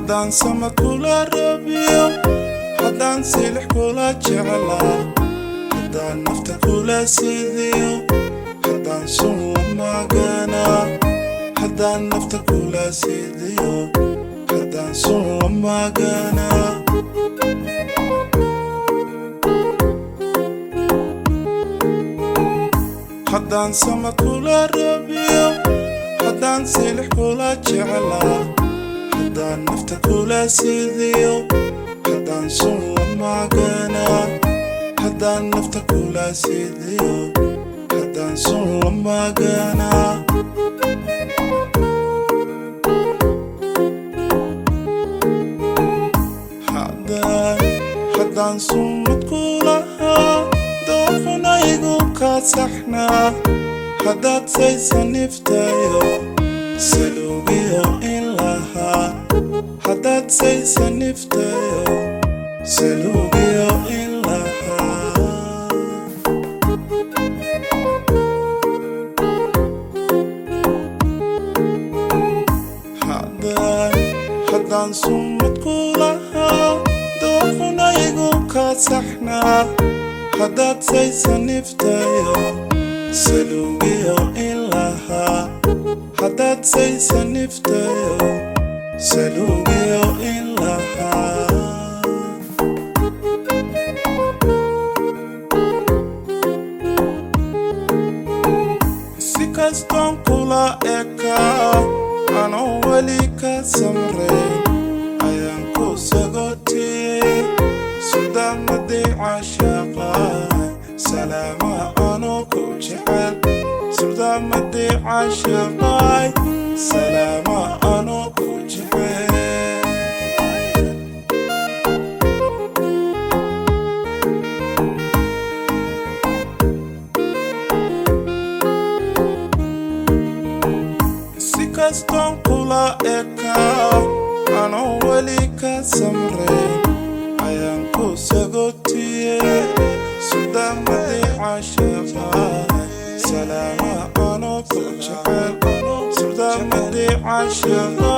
haddaan sama kula rabiyo haddaan silix kula jeclaa haddaan nafta kula sidiyo haddaan sun la maganaa haddaan nafta kula sidiyo haddaan sun la maganaa haddaan sama kula rabiyo haddaan silix kula jeclaa haddaan nafta kula sidiyo haddaan sun la maganaa haddaan nafta kula sidiyo haddaan sun la maganaa haddaan sumad kulahaa dooquna igu kasaxnaa haddaad saysan niftayo saluugiyo in lahaa haddaad saysan niftayo saluugiyo in lahaa haddaan sumad kulahaa dooquna igu kasaxnaa haddaad saysan niftayo saluugiyo in lahaa haddaad saysan niftayo saluugiyo in lahaa si kastoon kula ekaa anoo weli ka samrayn ayaan ku sagotiyey suldaamadii caashaqaa salaama anoo ku jecel suldaamadii caashaqaay salaama anoo ku jecel si kastoon kula ekaa anoo weli ka samrayn ayaan ku sagotiyey suldaamadii caashaqaa salaama anoo ku jecel suldaamadii caashaqaa